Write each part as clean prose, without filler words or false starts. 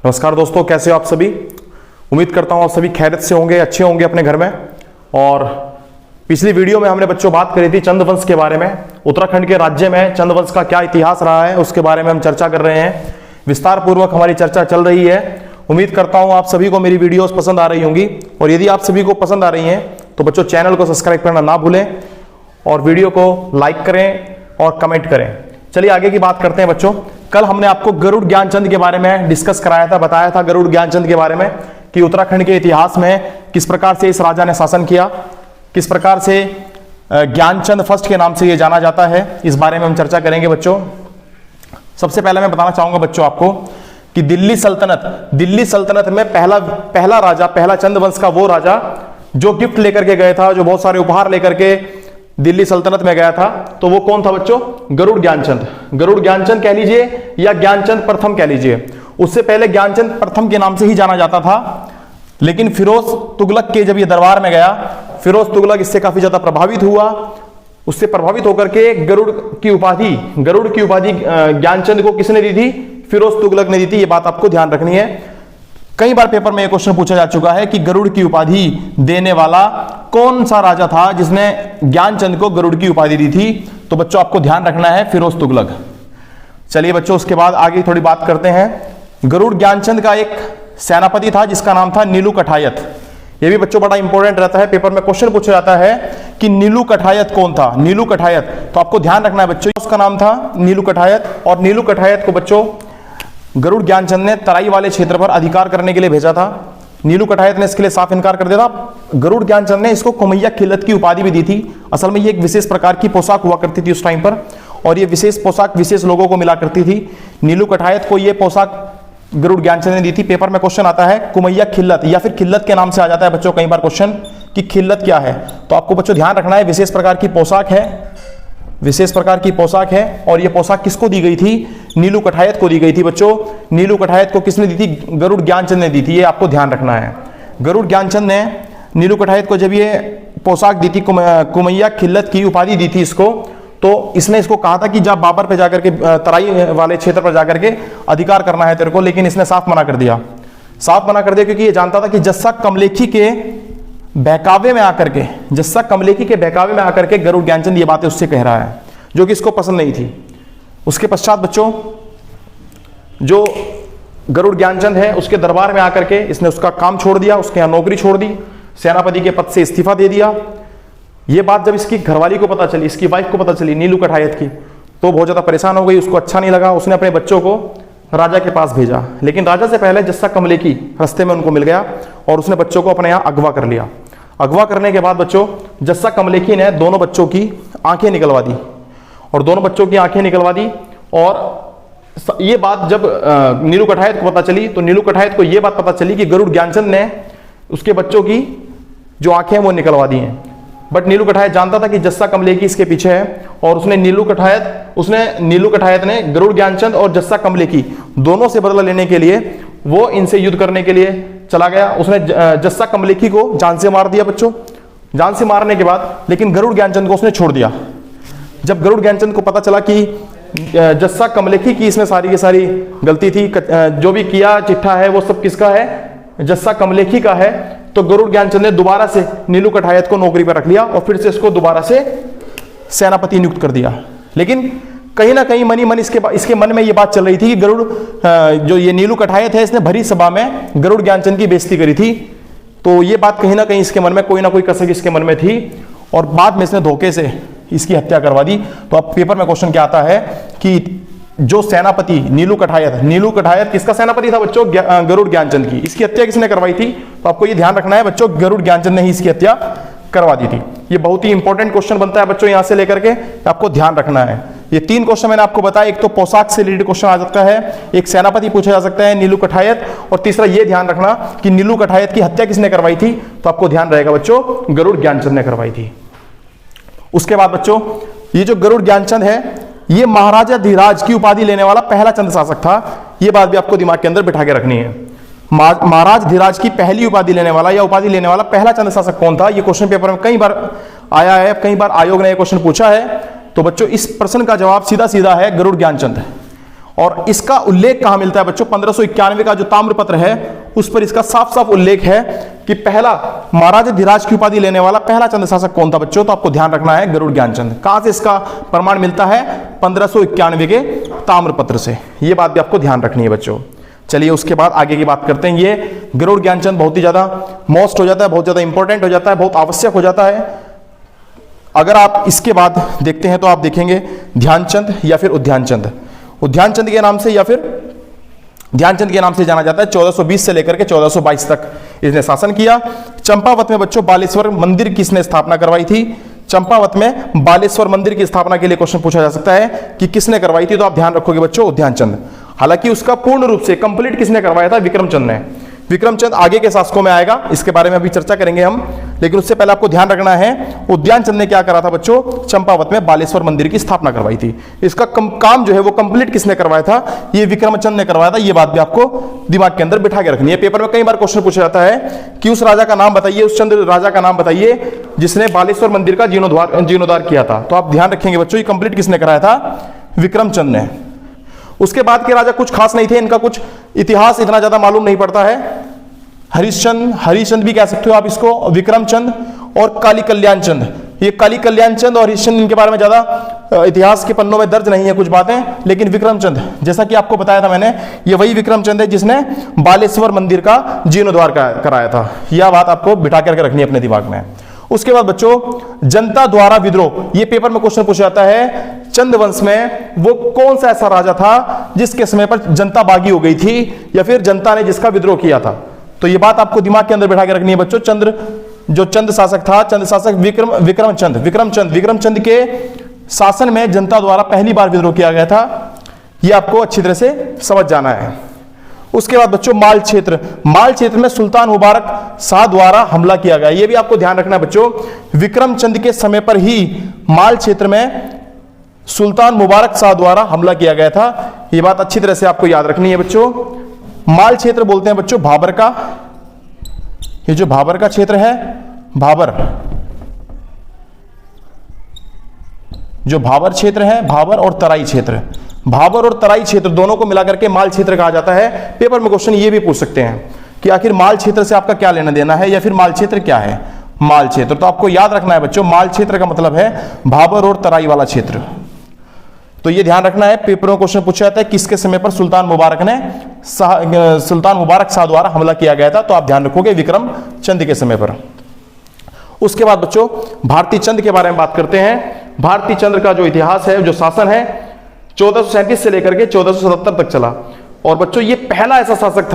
नमस्कार दोस्तों, कैसे हो आप सभी। उम्मीद करता हूं आप सभी खैरियत से होंगे, अच्छे होंगे अपने घर में। और पिछली वीडियो में हमने बच्चों बात करी थी चंद्रवंश के बारे में। उत्तराखंड के राज्य में चंद्रवंश का क्या इतिहास रहा है उसके बारे में हम चर्चा कर रहे हैं। विस्तार पूर्वक हमारी चर्चा चल रही है। उम्मीद करता हूं आप सभी को मेरी वीडियोस पसंद आ रही होंगी, और यदि आप सभी को पसंद आ रही हैं तो बच्चों चैनल को सब्सक्राइब करना ना भूलें और वीडियो को लाइक करें और कमेंट करें। चलिए आगे की बात करते हैं बच्चों। कल हमने आपको गरुड़ ज्ञानचंद के बारे में डिस्कस कराया था, बताया था गरुड़ ज्ञानचंद के बारे में कि उत्तराखंड के इतिहास में किस प्रकार से इस राजा ने शासन किया, किस प्रकार से ज्ञानचंद फर्स्ट के नाम से यह जाना जाता है। इस बारे में हम चर्चा करेंगे बच्चों। सबसे पहले मैं बताना चाहूंगा बच्चों आपको कि दिल्ली सल्तनत में पहला राजा, पहला चंद्रवंश का वो राजा जो गिफ्ट लेकर के गया था, जो बहुत सारे उपहार लेकर के दिल्ली सल्तनत में गया था, तो वो कौन था बच्चों? गरुड़ ज्ञानचंद। गरुड़ ज्ञानचंद कह लीजिए या ज्ञानचंद प्रथम कह लीजिए। उससे पहले ज्ञानचंद प्रथम के नाम से ही जाना जाता था, लेकिन फिरोज तुगलक के जब ये दरबार में गया, फिरोज तुगलक इससे काफी ज्यादा प्रभावित हुआ। उससे प्रभावित होकर के गरुड़ की उपाधि ज्ञानचंद को किसने दी थी? फिरोज तुगलक ने दी थी। ये बात आपको ध्यान रखनी है। कई बार पेपर में यह क्वेश्चन पूछा जा चुका है कि गरुड़ की उपाधि देने वाला कौन सा राजा था जिसने ज्ञानचंद को गरुड़ की उपाधि दी थी? तो बच्चों आपको ध्यान रखना है, फिरोज तुगलक। चलिए बच्चों उसके बाद आगे थोड़ी बात करते हैं। गरुड़ ज्ञानचंद का एक सेनापति था जिसका नाम था नीलू कठायत। यह भी बच्चों बड़ा इंपॉर्टेंट रहता है, पेपर में क्वेश्चन पूछा जाता है कि नीलू कठायत कौन था? नीलू कठायत, तो आपको ध्यान रखना है बच्चों, उसका नाम था नीलू कठायत। और नीलू कठायत को बच्चों गरुड़ ज्ञानचंद ने तराई वाले क्षेत्र पर अधिकार करने के लिए भेजा था। नीलू कठायत ने इसके लिए साफ इनकार कर दिया था। गरुड़ ज्ञानचंद ने इसको कुमैया खिल्लत की उपाधि भी दी थी। असल में ये एक विशेष प्रकार की पोशाक हुआ करती थी उस टाइम पर, और ये विशेष पोशाक विशेष लोगों को मिला करती थी। नीलू कठायत को ये पोशाक गरुड़ ज्ञानचंद ने दी थी। पेपर में क्वेश्चन आता है कुमैया खिल्लत या फिर खिल्लत के नाम से आ जाता है बच्चों कई बार क्वेश्चन कि खिल्लत क्या है। तो आपको बच्चों ध्यान रखना है, विशेष प्रकार की पोशाक है, विशेष प्रकार की पोशाक है। और यह पोशाक किसको दी गई थी? नीलू कठायत को दी गई थी बच्चों। नीलू कठायत को किसने दी थी? गरुड़ ज्ञानचंद ने दी थी। ये आपको ध्यान रखना है। गरुड़ ज्ञानचंद ने नीलू कठायत को जब ये पोशाक दी थी, कुमैया खिल्लत की उपाधि दी थी इसको, तो इसने इसको कहा था कि जब बाबर पे जाकर के तराई वाले क्षेत्र पर जाकर के अधिकार करना है तेरे को, लेकिन इसने साफ मना कर दिया। साफ मना कर दिया क्योंकि ये जानता था कि जस्सा कमलेखी के बहकावे में आकर के गरुड़ ज्ञानचंद ये बातें उससे कह रहा है, जो कि इसको पसंद नहीं थी। उसके पश्चात बच्चों जो गरुड़ ज्ञानचंद है उसके दरबार में आकर के इसने उसका काम छोड़ दिया, उसके यहाँ नौकरी छोड़ दी, सेनापति के पद से इस्तीफा दे दिया। ये बात जब इसकी घरवाली को पता चली, इसकी वाइफ को पता चली नीलू कठायत की, तो बहुत ज्यादा परेशान हो गई, उसको अच्छा नहीं लगा। उसने अपने बच्चों को राजा के पास भेजा, लेकिन राजा से पहले जस्सा कमलेखी रास्ते में उनको मिल गया और उसने बच्चों को अपने यहाँ अगवा कर लिया। अगवा करने के बाद बच्चों जस्सा कमलेखी ने दोनों बच्चों की आंखें निकलवा दी, और दोनों बच्चों की आंखें निकलवा दी। और ये बात जब नीलू कठायत को पता चली, तो नीलू कठायत को ये बात पता चली कि गरुड़ ज्ञानचंद ने उसके बच्चों की जो आंखें हैं वो निकलवा दी हैं। बट नीलू कठायत जानता था कि जस्सा कमलेखी इसके पीछे है, और उसने नीलू कठायत ने गरुड़ ज्ञानचंद और जस्सा कमलेखी दोनों से बदला लेने के लिए वो इनसे युद्ध करने के लिए चला गया। उसने जस्सा कमलेखी को जान से मार दिया बच्चों। जान से मारने के बाद लेकिन गरुड़ ज्ञानचंद को उसने छोड़ दिया। जब गरुड़ ज्ञानचंद को पता चला कि जस्सा कमलेखी की इसमें सारी की सारी गलती थी, जो भी किया चिट्ठा है वो सब किसका है? जस्सा कमलेखी का है। तो गरुड़ ज्ञानचंद ने दोबारा से नीलू कठायत को नौकरी पर रख लिया और फिर से इसको दोबारा से सेनापति नियुक्त कर दिया। लेकिन कहीं ना कहीं मन इसके मन में ये बात चल रही थी कि गरुड़ जो ये नीलू कठायत है इसने भरी सभा में गरुड़ ज्ञानचंद की बेइज्जती करी थी। तो ये बात कहीं ना कहीं इसके मन में कोई ना कोई कसक इसके मन में थी, और बाद में इसने धोखे से इसकी हत्या करवा दी। तो अब पेपर में क्वेश्चन क्या आता है कि जो सेनापति नीलू कठायत किसका सेनापति था बच्चों? गरुड़ ज्ञानचंद की। इसकी हत्या किसने करवाई थी? तो आपको ये ध्यान रखना है बच्चों, गरुड़ ज्ञानचंद ने ही इसकी हत्या करवा दी थी। ये बहुत ही इंपॉर्टेंट क्वेश्चन बनता है बच्चों यहां से लेकर के, आपको ध्यान रखना है। ये 3 क्वेश्चन मैंने आपको बताया, एक तो पोशाक से रिलेटेड क्वेश्चन आ सकता है, एक सेनापति पूछा जा सकता है नीलू कठायत, और तीसरा ये ध्यान रखना कि नीलू कठायत की हत्या किसने करवाई थी? तो आपको ध्यान रहेगा बच्चों, गरुड़ ज्ञानचंद ने करवाई थी। उसके बाद बच्चों ये जो गरुड़ ज्ञानचंद है ये महाराजा धीराज की उपाधि लेने वाला पहला चंद्र शासक था। ये बात भी आपको दिमाग के अंदर बिठा के रखनी है। महाराज धीराज की पहली उपाधि लेने वाला या उपाधि लेने वाला पहला चंद्र शासक कौन था? ये क्वेश्चन पेपर में कई बार आया है, कई बार आयोग ने यह क्वेश्चन पूछा है। तो बच्चों इस प्रश्न का जवाब सीधा सीधा है गरुड़ ज्ञानचंद। और इसका उल्लेख कहां मिलता है बच्चों? 1591 का जो ताम्रपत्र है उस पर इसका साफ साफ उल्लेख है कि पहला महाराजा धीराज की उपाधि लेने वाला पहला चंद्र शासक कौन था बच्चों? तो आपको ध्यान रखना है गरुड़ ज्ञानचंद। कहां से इसका प्रमाण मिलता है? 1591 के ताम्रपत्र से। यह बात भी आपको ध्यान रखनी है बच्चों। चलिए उसके बाद आगे की बात करते हैं। ये गरुड़ ज्ञानचंद बहुत ही ज्यादा मोस्ट हो जाता है, बहुत ज्यादा इंपॉर्टेंट हो जाता है, बहुत आवश्यक हो जाता है। अगर आप इसके बाद देखते हैं तो आप देखेंगे ध्यानचंद या फिर उद्यानचंद। उद्यानचंद के नाम से या फिर ध्यानचंद के नाम से जाना जाता है। 1420 से लेकर के 1422 तक इसने शासन किया। चंपावत में बच्चों बालेश्वर मंदिर किसने स्थापना करवाई थी? चंपावत में बालेश्वर मंदिर की स्थापना के लिए क्वेश्चन पूछा जा सकता है कि किसने करवाई थी, तो आप ध्यान रखोगे बच्चों उद्यानचंद। हालांकि उसका पूर्ण रूप से कंप्लीट किसने करवाया था? विक्रमचंद ने। विक्रमचंद आगे के शासकों में आएगा, इसके बारे में अभी चर्चा करेंगे हम, लेकिन उससे पहले आपको ध्यान रखना है उद्यानचंद ने क्या करा था बच्चों? चंपावत में बालेश्वर मंदिर की स्थापना करवाई थी। इसका काम जो है वो कंप्लीट किसने करवाया था? ये विक्रमचंद ने करवाया था। ये बात भी आपको दिमाग के अंदर बिठा के रखनी है। पेपर में कई बार क्वेश्चन पूछा जाता है कि उस राजा का नाम बताइए, उस चंद्र राजा का नाम बताइए जिसने बालेश्वर मंदिर का जीर्णोद्धार किया था। तो आप ध्यान रखेंगे बच्चों ये कंप्लीट किसने कराया था? विक्रमचंद ने। उसके बाद के राजा कुछ खास नहीं थे, इनका कुछ इतिहास इतना ज्यादा मालूम नहीं पड़ता है। हरिश्चंद्र भी कह सकते हो आप इसको, विक्रमचंद और काली कल्याण चंद। ये काली कल्याण चंद और हरिश्चंद्र इनके बारे में ज्यादा इतिहास के पन्नों में दर्ज नहीं है कुछ बातें, लेकिन विक्रमचंद जैसा कि आपको बताया था मैंने, ये वही विक्रमचंद है जिसने बालेश्वर मंदिर का जीर्णोद्धार कराया था। यह बात आपको बिठा करके रखनी है अपने दिमाग में। उसके बाद बच्चों जनता द्वारा विद्रोह, ये पेपर में क्वेश्चन पूछा जाता है चंद वंश में वो कौन सा ऐसा राजा था जिसके समय पर जनता बागी हो गई थी या फिर जनता ने जिसका विद्रोह किया था। तो ये बात आपको दिमाग के अंदर बैठा के रखनी है बच्चों। जो चंद शासक था, चंद शासक विक्रमचंद के शासन में जनता द्वारा पहली बार विद्रोह किया गया था। यह आपको अच्छी तरह से समझ जाना है। उसके बाद बच्चों माल क्षेत्र में सुल्तान मुबारक शाह द्वारा हमला किया गया। यह भी आपको ध्यान रखना है बच्चों। विक्रमचंद के समय पर ही माल क्षेत्र में सुल्तान मुबारक शाह द्वारा हमला किया गया था। यह बात अच्छी तरह से आपको याद रखनी है बच्चों। माल क्षेत्र बोलते हैं बच्चों भाबर का, ये जो भाबर का क्षेत्र है, भाबर जो भाबर क्षेत्र है, भाबर और तराई क्षेत्र, भाबर और तराई क्षेत्र दोनों को मिलाकर के माल क्षेत्र कहा जाता है। पेपर में क्वेश्चन ये भी पूछ सकते हैं कि आखिर माल क्षेत्र से आपका क्या लेना देना है, या फिर माल क्षेत्र क्या है? माल क्षेत्र। तो आपको याद रखना है बच्चों माल क्षेत्र का मतलब है भाबर और तराई वाला क्षेत्र। तो ये ध्यान रखना है, पेपरों में क्वेश्चन पूछा जाता है किसके समय पर सुल्तान मुबारक शाह द्वारा हमला किया गया था। तो आप ध्यान रखोगे विक्रमचंद के समय पर। उसके बाद बच्चों भारती चंद के बारे में बात करते हैं। भारती चंद्र का जो इतिहास है, जो शासन है, 1437 से लेकर के 1477 तक चला। और बच्चों ये पहला ऐसा शासक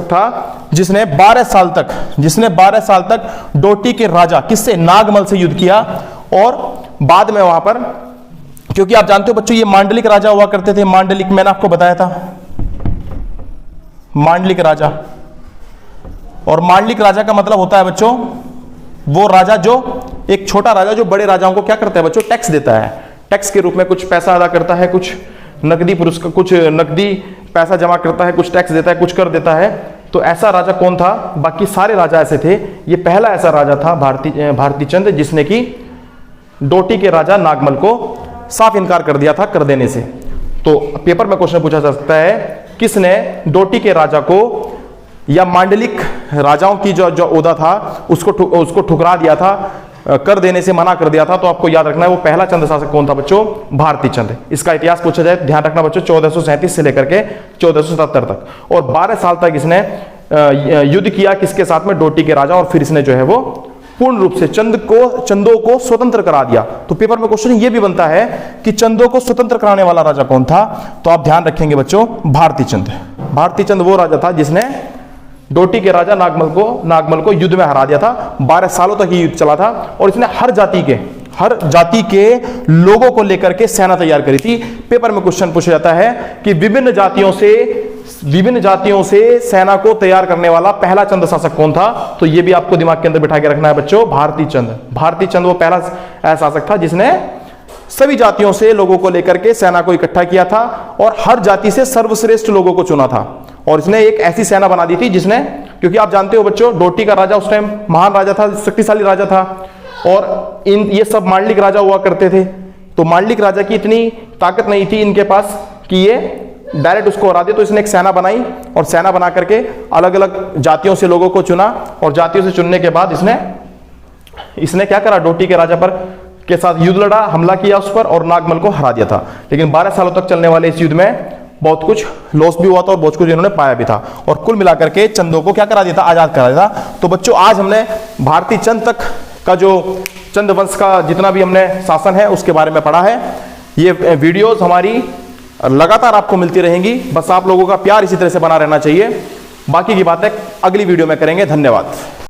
था जिसने 12 साल तक डोटी के राजा किससे? नागमल से युद्ध किया। और बाद में वहां पर, क्योंकि आप जानते हो बच्चों ये मांडलिक राजा हुआ करते थे। मांडलिक मैंने आपको बताया था, मांडलिक राजा। और मांडलिक राजा का मतलब होता है बच्चों वो राजा जो एक छोटा राजा जो बड़े राजाओं को क्या करता है बच्चों? टैक्स देता है। टैक्स के रूप में कुछ पैसा अदा करता है, कुछ नकदी पुरस्कार, कुछ नकदी पैसा जमा करता है, कुछ टैक्स देता है, कुछ कर देता है। तो ऐसा राजा कौन था? बाकी सारे राजा ऐसे थे, ये पहला ऐसा राजा था भारती चंद जिसने कि डोटी के राजा नागमल को साफ इनकार कर दिया था कर देने से। तो पेपर में क्वेश्चन पूछा जा सकता है किसने डोटी के राजा को या मांडलिक राजाओं की जो ओहदा था उसको ठुकरा दिया था, कर देने से मना कर दिया था। तो आपको याद रखना है वो पहला चंद शासक कौन था बच्चों? भारती चंद। इसका इतिहास पूछा जाए ध्यान रखना बच्चों 1437 से लेकर के 1477 तक। और 12 साल तक इसने युद्ध किया किसके साथ में? डोटी के राजा। और फिर इसने जो है वो पूर्ण रूप से चंदों को स्वतंत्र करा दिया। तो पेपर में क्वेश्चन ये भी बनता है कि चंदों को स्वतंत्र कराने वाला राजा कौन था? तो आप ध्यान रखेंगे बच्चों भारती चंद। भारती चंद वो राजा था जिसने डोटी के राजा नागमल को युद्ध में हरा दिया था। 12 सालों तक ये युद्ध चला था और इसने हर जाति के लोगों को लेकर के सेना तैयार करी थी। पेपर में क्वेश्चन पूछा जाता है कि विभिन्न जातियों से सेना को तैयार करने वाला पहला चंद शासक कौन था? तो ये भी आपको दिमाग के अंदर बिठा के रखना है बच्चों भारती चंद वो पहला ऐसा शासक था जिसने सभी जातियों से लोगों को लेकर के सेना को इकट्ठा किया था और हर जाति से सर्वश्रेष्ठ लोगों को चुना था। और इसने एक ऐसी सेना बना दी थी जिसने, क्योंकि आप जानते हो बच्चों डोटी का राजा उस टाइम महान राजा था, शक्तिशाली राजा था, और ये सब मांडलिक राजा हुआ करते थे। तो मांडलिक राजा की इतनी ताकत नहीं थी इनके पास कि ये डायरेक्ट उसको हरा दिया। तो इसने एक सेना बनाई और सेना बना करके अलग अलग जातियों से लोगों को चुना, और जातियों से चुनने के बाद इसने क्या करा, डोटी के राजा पर के साथ युद्ध लड़ा, हमला किया उस पर और नागमल को हरा दिया था। लेकिन 12 सालों तक चलने वाले इस युद्ध में बहुत कुछ लॉस भी हुआ था और बहुत कुछ इन्होंने पाया भी था, और कुल मिलाकर के चंदों को क्या करा दिया था, आजाद करा दिया था। तो बच्चों आज हमने भारतीय चंद तक का जो चंद वंश का जितना भी हमने शासन है उसके बारे में पढ़ा है। ये वीडियोस हमारी लगातार आपको मिलती रहेंगी, बस आप लोगों का प्यार इसी तरह से बना रहना चाहिए। बाकी की बातें अगली वीडियो में करेंगे। धन्यवाद।